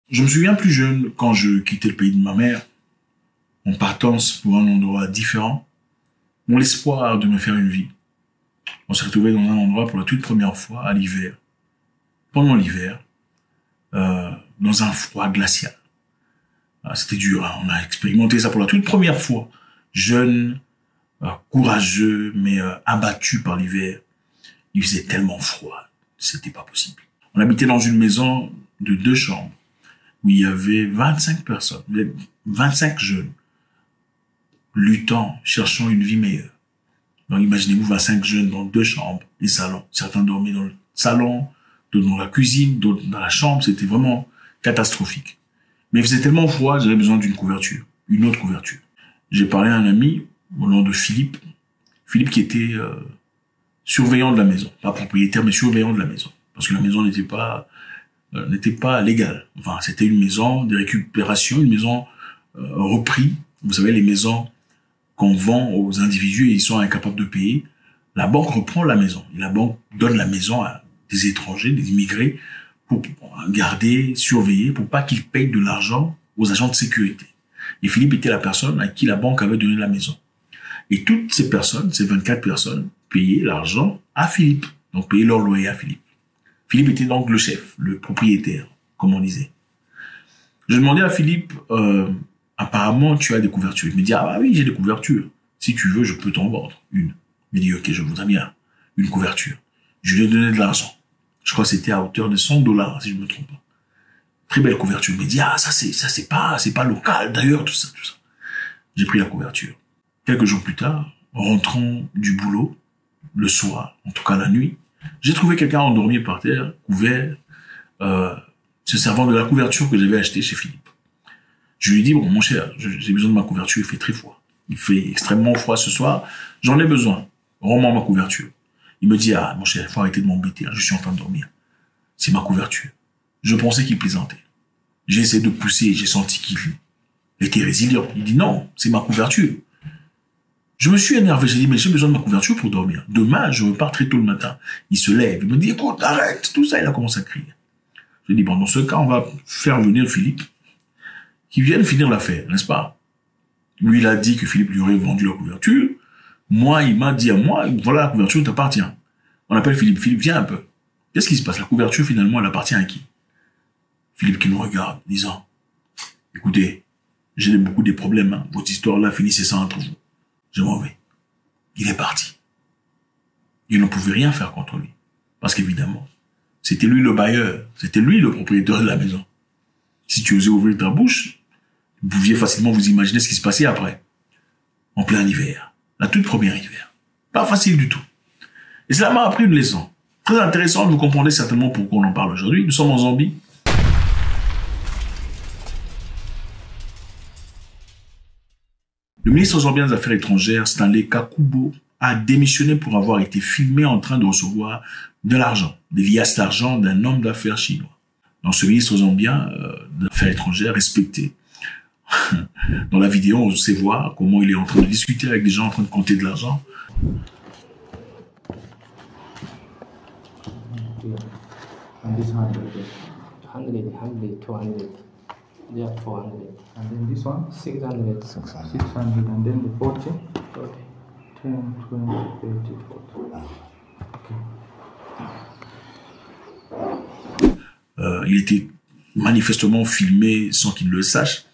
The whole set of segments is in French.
Je me souviens plus jeune, quand je quittais le pays de ma mère, en partance pour un endroit différent, mon espoir de me faire une vie. On s'est retrouvé dans un endroit pour la toute première fois à l'hiver. Pendant l'hiver, dans un froid glacial. C'était dur, hein. On a expérimenté ça pour la toute première fois. Jeune, courageux, mais abattu par l'hiver. Il faisait tellement froid, c'était pas possible. On habitait dans une maison de 2 chambres, où il y avait 25 personnes, 25 jeunes, luttant, cherchant une vie meilleure. Donc imaginez-vous 25 jeunes dans 2 chambres, les salons. Certains dormaient dans le salon, d'autres dans la cuisine, d'autres dans la chambre. C'était vraiment catastrophique. Mais il faisait tellement froid, j'avais besoin d'une couverture, une autre couverture. J'ai parlé à un ami au nom de Philippe. Philippe qui était surveillant de la maison. Pas propriétaire, mais surveillant de la maison. Parce que la maison n'était pas légale. Enfin, c'était une maison de récupération, une maison repris. Vous savez, les maisons qu'on vend aux individus et ils sont incapables de payer. La banque reprend la maison. Et la banque donne la maison à des étrangers, des immigrés, pour garder, surveiller, pour pas qu'ils payent de l'argent aux agents de sécurité. Et Philippe était la personne à qui la banque avait donné la maison. Et toutes ces personnes, ces 24 personnes, payaient l'argent à Philippe. Donc payaient leur loyer à Philippe. Philippe était donc le chef, le propriétaire, comme on disait. Je demandais à Philippe, apparemment tu as des couvertures. Il me dit, ah bah oui, j'ai des couvertures. Si tu veux, je peux t'en vendre une. Il me dit, ok, je voudrais bien une couverture. Je lui ai donné de l'argent. Je crois que c'était à hauteur de $100, si je me trompe pas. Très belle couverture. Il me dit, ah, ça c'est pas local, d'ailleurs, tout ça. J'ai pris la couverture. Quelques jours plus tard, rentrant du boulot, le soir, en tout cas la nuit, j'ai trouvé quelqu'un endormi par terre, couvert, se servant de la couverture que j'avais achetée chez Philippe. Je lui ai dit, bon, mon cher, j'ai besoin de ma couverture, il fait très froid. Il fait extrêmement froid ce soir, j'en ai besoin. Rends-moi ma couverture. Il me dit, ah, mon cher, il faut arrêter de m'embêter, je suis en train de dormir. C'est ma couverture. Je pensais qu'il plaisantait. J'ai essayé de pousser, j'ai senti qu'il était résilient. Il dit, non, c'est ma couverture. Je me suis énervé, j'ai dit, mais j'ai besoin de ma couverture pour dormir. Demain, je repars très tôt le matin. Il se lève, il me dit, écoute, arrête, tout ça, il a commencé à crier. Je dis, bon, dans ce cas, on va faire venir Philippe, qui vienne finir l'affaire, n'est-ce pas? Lui, il a dit que Philippe lui aurait vendu la couverture. Moi, il m'a dit à moi, voilà, la couverture t'appartient. On appelle Philippe. Philippe, viens un peu. Qu'est-ce qui se passe? La couverture, finalement, elle appartient à qui? Philippe qui nous regarde, disant, écoutez, j'ai beaucoup de problèmes, hein. Votre histoire-là, finissez ça entre vous. Je m'en vais. Il est parti. Il ne pouvait rien faire contre lui. Parce qu'évidemment, c'était lui le bailleur. C'était lui le propriétaire de la maison. Si tu osais ouvrir ta bouche, vous pouviez facilement vous imaginer ce qui se passait après. En plein hiver. La toute première hiver. Pas facile du tout. Et cela m'a appris une leçon. Très intéressante, vous comprenez certainement pourquoi on en parle aujourd'hui. Nous sommes en Zambie. Le ministre zambien des Affaires étrangères, Stanley Kakubo, a démissionné pour avoir été filmé en train de recevoir de l'argent, des liasses d'argent d'un homme d'affaires chinois. Dans ce ministre zambien des Affaires étrangères respecté, dans la vidéo, on sait voir comment il est en train de discuter avec des gens en train de compter de l'argent. Yeah, 400. And then this one? 600. 600. And then the 40? 40. 10, 20, 30, 40. Il était manifestement filmé sans qu'il le sache.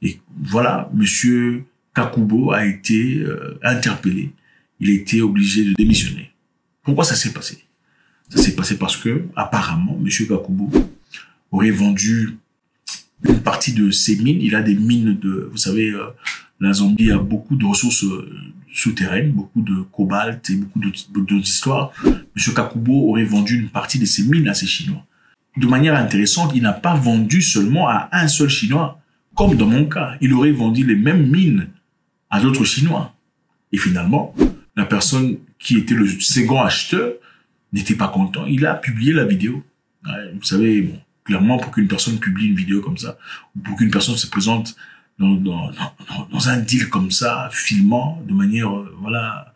Et voilà, monsieur Kakubo a été interpellé. Il a été obligé de démissionner. Pourquoi ça s'est passé? Ça s'est passé parce que, apparemment, monsieur Kakubo aurait vendu une partie de ses mines. Il a des mines de, vous savez, la Zambie a beaucoup de ressources souterraines, beaucoup de cobalt et beaucoup d'autres histoires. Monsieur Kakubo aurait vendu une partie de ses mines à ces Chinois. De manière intéressante, il n'a pas vendu seulement à un seul Chinois. Comme dans mon cas, il aurait vendu les mêmes mines à d'autres Chinois. Et finalement, la personne qui était le second acheteur n'était pas content. Il a publié la vidéo. Ouais, vous savez, bon, clairement, pour qu'une personne publie une vidéo comme ça, ou pour qu'une personne se présente dans un deal comme ça, filmant de manière, voilà,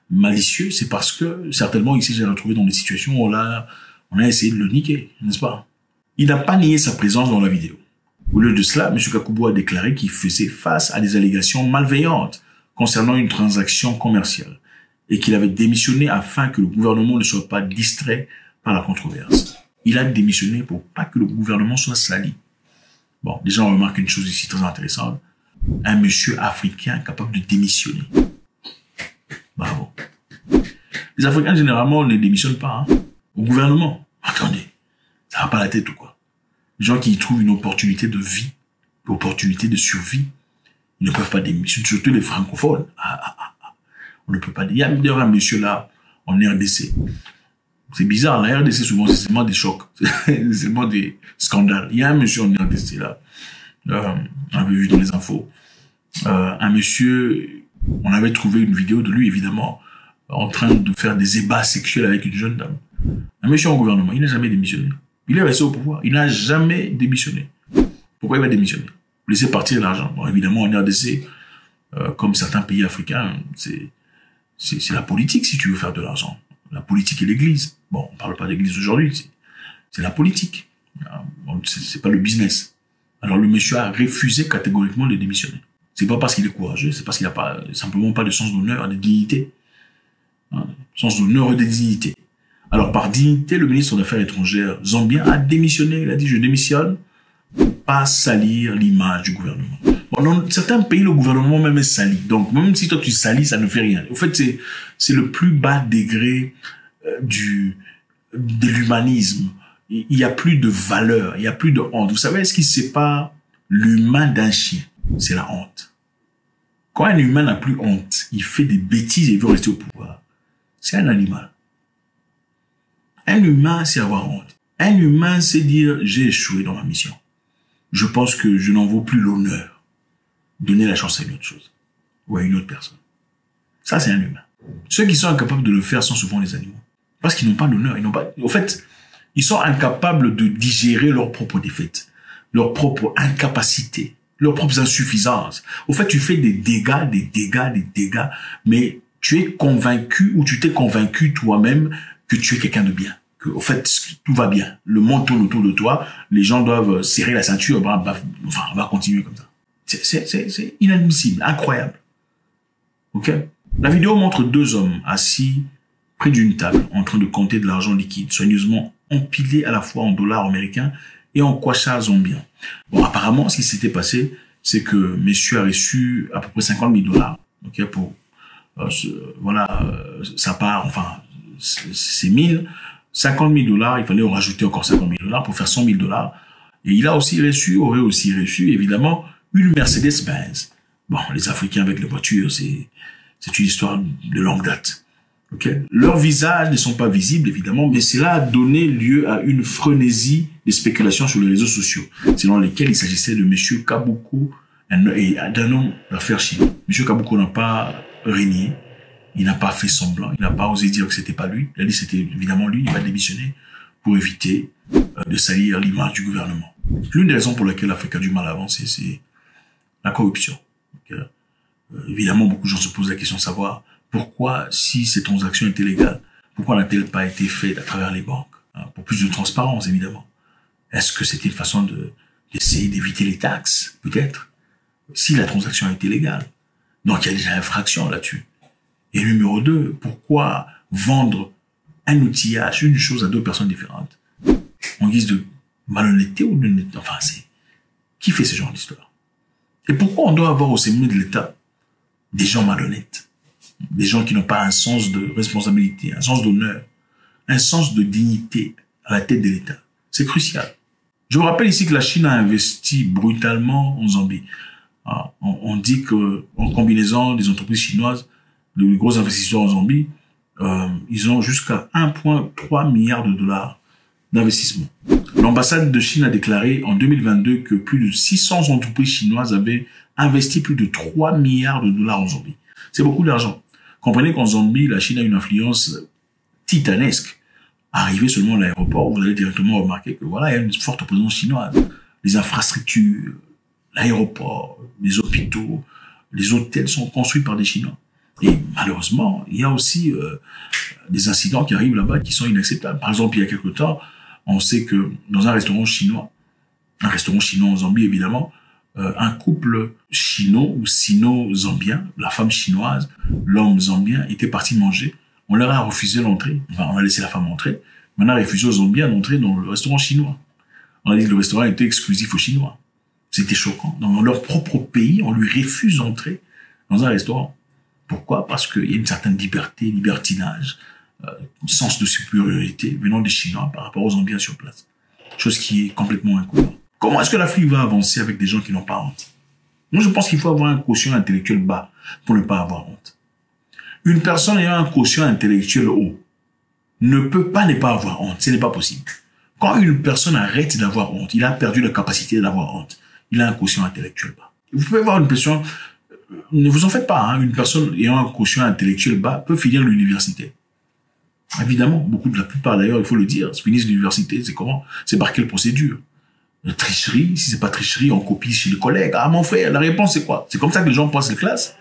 malicieuse, c'est parce que, certainement, ici, j'ai retrouvé dans des situations où on a essayé de le niquer, n'est-ce pas? Il n'a pas nié sa présence dans la vidéo. Au lieu de cela, M. Kakubo a déclaré qu'il faisait face à des allégations malveillantes concernant une transaction commerciale et qu'il avait démissionné afin que le gouvernement ne soit pas distrait par la controverse. Il a démissionné pour pas que le gouvernement soit sali. Bon, déjà, on remarque une chose ici très intéressante. Un monsieur africain capable de démissionner. Bravo. Les Africains, généralement, ne démissionnent pas au gouvernement. Attendez, ça va pas la tête ou quoi? Les gens qui y trouvent une opportunité de vie, une opportunité de survie, ils ne peuvent pas démissionner, surtout les francophones. On ne peut pas. Il y a d'ailleurs un monsieur là, en RDC. C'est bizarre, la RDC, souvent, c'est seulement des chocs. C'est seulement des scandales. Il y a un monsieur en RDC là, on avait vu dans les infos. Un monsieur, on avait trouvé une vidéo de lui, évidemment, en train de faire des ébats sexuels avec une jeune dame. Un monsieur en gouvernement, il n'a jamais démissionné. Il est resté au pouvoir. Il n'a jamais démissionné. Pourquoi il va démissionner? Laisser partir l'argent. Bon, évidemment, en RDC, comme certains pays africains, c'est la politique si tu veux faire de l'argent. La politique et l'église. Bon, on parle pas d'église aujourd'hui, c'est la politique. C'est pas le business. Alors le monsieur a refusé catégoriquement de démissionner. C'est pas parce qu'il est courageux, c'est parce qu'il n'a pas, simplement pas de sens d'honneur, de dignité. Sens d'honneur et de dignité. Alors par dignité, le ministre des Affaires étrangères zambien a démissionné. Il a dit je démissionne pour pas salir l'image du gouvernement. Bon, dans certains pays, le gouvernement même est sali. Donc même si toi tu salis, ça ne fait rien. En fait, c'est le plus bas degré de l'humanisme. Il n'y a plus de valeur, il n'y a plus de honte. Vous savez ce qui sépare l'humain d'un chien? C'est la honte. Quand un humain n'a plus honte, il fait des bêtises et il veut rester au pouvoir. C'est un animal. Un humain, c'est avoir honte. Un humain, c'est dire, j'ai échoué dans ma mission. Je pense que je n'en vaux plus l'honneur. Donner la chance à une autre chose. Ou à une autre personne. Ça, c'est un humain. Ceux qui sont incapables de le faire sont souvent les animaux. Parce qu'ils n'ont pas d'honneur. Au fait, ils sont incapables de digérer leurs propres défaites, leurs propres incapacités, leurs propres insuffisances. Au fait, tu fais des dégâts, mais tu es convaincu ou tu t'es convaincu toi-même que tu es quelqu'un de bien. Que, au fait, tout va bien. Le monde tourne autour de toi. Les gens doivent serrer la ceinture. Enfin, on va continuer comme ça. C'est inadmissible, incroyable. Ok? La vidéo montre deux hommes assis près d'une table en train de compter de l'argent liquide, soigneusement empilé à la fois en dollars américains et en kwacha zambien. Bon, apparemment, ce qui s'était passé, c'est que monsieur a reçu à peu près 50 000 $, ok, pour, sa part, enfin, c'est 1000, 50 000 $, il fallait en rajouter encore 50 000 $ pour faire 100 000 $. Et il a aussi aurait aussi reçu, évidemment, une Mercedes-Benz. Bon, les Africains avec les voitures, c'est une histoire de longue date. Okay. Leurs visages ne sont pas visibles, évidemment, mais cela a donné lieu à une frénésie de spéculations sur les réseaux sociaux, selon lesquels il s'agissait de M. Kabuko et d'un homme d'affaires chinois. M. Kabuko n'a pas régné, il n'a pas fait semblant, il n'a pas osé dire que c'était pas lui. Il a dit que c'était évidemment lui, il va démissionner pour éviter de salir l'image du gouvernement. L'une des raisons pour lesquelles l'Afrique a du mal à avancer, c'est la corruption. Okay. Évidemment, beaucoup de gens se posent la question de savoir pourquoi, si ces transactions étaient légales, pourquoi n'a-t-elle pas été faite à travers les banques, pour plus de transparence, évidemment. Est-ce que c'était une façon d'essayer d'éviter les taxes, peut-être, si la transaction a été légale? Donc, il y a déjà infraction là-dessus. Et numéro 2, pourquoi vendre un outillage, une chose à deux personnes différentes, en guise de malhonnêteté ou d'honnêteté? Enfin, qui fait ce genre d'histoire? Et pourquoi on doit avoir au sommet de l'État des gens malhonnêtes, des gens qui n'ont pas un sens de responsabilité, un sens d'honneur, un sens de dignité à la tête de l'État? C'est crucial. Je vous rappelle ici que la Chine a investi brutalement en Zambie. On dit que, en combinaison des entreprises chinoises, les gros investisseurs en Zambie, ils ont jusqu'à 1,3 milliard de $ d'investissement. L'ambassade de Chine a déclaré en 2022 que plus de 600 entreprises chinoises avaient investi plus de 3 milliards de $ en Zambie. C'est beaucoup d'argent. Comprenez qu'en Zambie, la Chine a une influence titanesque. Arrivé seulement à l'aéroport, vous allez directement remarquer que voilà, il y a une forte présence chinoise. Les infrastructures, l'aéroport, les hôpitaux, les hôtels sont construits par des Chinois. Et malheureusement, il y a aussi des incidents qui arrivent là-bas qui sont inacceptables. Par exemple, il y a quelque temps, on sait que dans un restaurant chinois, un restaurant chinois en Zambie, évidemment, un couple chino ou sino-zambien, la femme chinoise, l'homme zambien, était parti manger. On leur a refusé l'entrée. Enfin, on a laissé la femme entrer. Mais on a refusé aux Zambiens d'entrer dans le restaurant chinois. On a dit que le restaurant était exclusif aux Chinois. C'était choquant. Dans leur propre pays, on lui refuse d'entrer dans un restaurant. Pourquoi? Parce qu'il y a une certaine liberté, libertinage, sens de supériorité venant des Chinois par rapport aux Zambiens sur place. Chose qui est complètement incohérente. Comment est-ce que l'Afrique va avancer avec des gens qui n'ont pas honte? Moi, je pense qu'il faut avoir un quotient intellectuel bas pour ne pas avoir honte. Une personne ayant un quotient intellectuel haut ne peut pas ne pas avoir honte. Ce n'est pas possible. Quand une personne arrête d'avoir honte, il a perdu la capacité d'avoir honte. Il a un quotient intellectuel bas. Vous pouvez avoir une personne, ne vous en faites pas, hein, une personne ayant un quotient intellectuel bas peut finir l'université. Évidemment, la plupart d'ailleurs, il faut le dire, finissent l'université, c'est comment? C'est par quelle procédure? Tricherie, si c'est pas tricherie, on copie chez les collègues. Ah mon frère, la réponse c'est quoi? C'est comme ça que les gens passent les classes.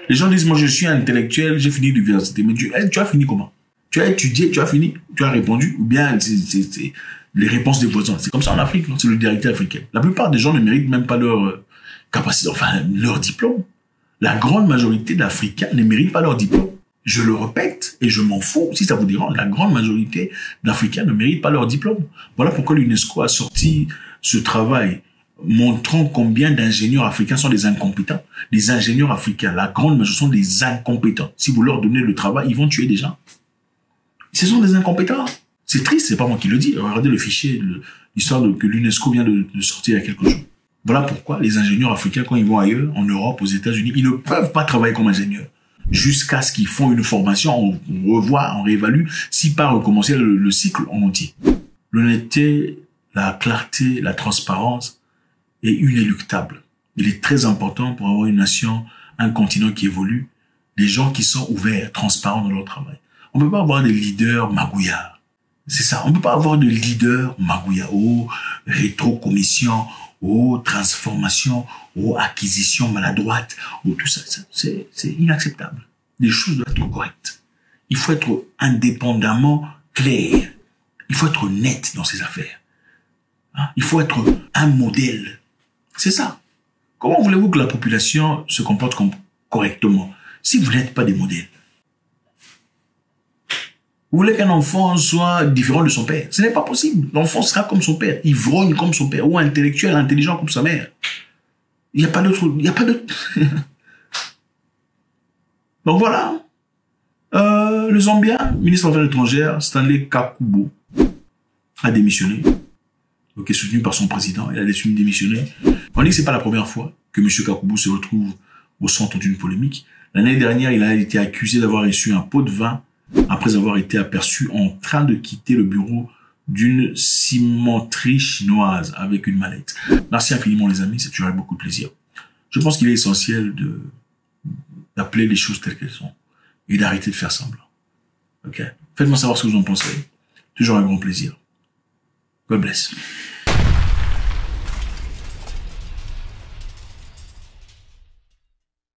Les gens disent, moi je suis intellectuel, j'ai fini l'université. Mais tu as fini comment? Tu as étudié, tu as fini, tu as répondu, ou bien c'est les réponses des voisins. C'est comme ça en Afrique, c'est le directeur africain. La plupart des gens ne méritent même pas leur capacité, enfin leur diplôme. La grande majorité d'Africains ne méritent pas leur diplôme. Je le répète et je m'en fous, si ça vous dérange, la grande majorité d'Africains ne méritent pas leur diplôme. Voilà pourquoi l'UNESCO a sorti ce travail montrant combien d'ingénieurs africains sont des incompétents. Les ingénieurs africains, la grande majorité sont des incompétents. Si vous leur donnez le travail, ils vont tuer des gens. Ce sont des incompétents. C'est triste, c'est pas moi qui le dis. Regardez le fichier, l'histoire que l'UNESCO vient de sortir il y a quelques jours. Voilà pourquoi les ingénieurs africains, quand ils vont ailleurs, en Europe, aux États-Unis, ils ne peuvent pas travailler comme ingénieurs. Jusqu'à ce qu'ils font une formation, on revoit, on réévalue, si pas recommencer le cycle en entier. L'honnêteté, la clarté, la transparence est inéluctable. Il est très important pour avoir une nation, un continent qui évolue, des gens qui sont ouverts, transparents dans leur travail. On ne peut pas avoir des leaders magouillards. C'est ça. On ne peut pas avoir de leaders magouillards. Oh, rétrocommission, oh, transformation, oh, acquisition maladroite, oh, tout ça. C'est inacceptable. Les choses doivent être correctes. Il faut être indépendamment clair. Il faut être net dans ses affaires. Hein? Il faut être un modèle. C'est ça. Comment voulez-vous que la population se comporte correctement si vous n'êtes pas des modèles? Vous voulez qu'un enfant soit différent de son père? Ce n'est pas possible. L'enfant sera comme son père, ivrogne comme son père, ou intellectuel, intelligent comme sa mère. Il n'y a pas d'autre. Il n'y a pas d'autre. Donc voilà. Le Zambien, ministre des Affaires étrangères, Stanley Kakubo, a démissionné. Donc, est soutenu par son président. Il a démissionné. On dit que c'est pas la première fois que M. Kakubo se retrouve au centre d'une polémique. L'année dernière, il a été accusé d'avoir reçu un pot de vin après avoir été aperçu en train de quitter le bureau d'une cimenterie chinoise avec une mallette. Merci infiniment les amis, c'est toujours avec beaucoup de plaisir. Je pense qu'il est essentiel d'appeler les choses telles qu'elles sont et d'arrêter de faire semblant. Ok? Faites-moi savoir ce que vous en pensez. Toujours un grand plaisir. God bless.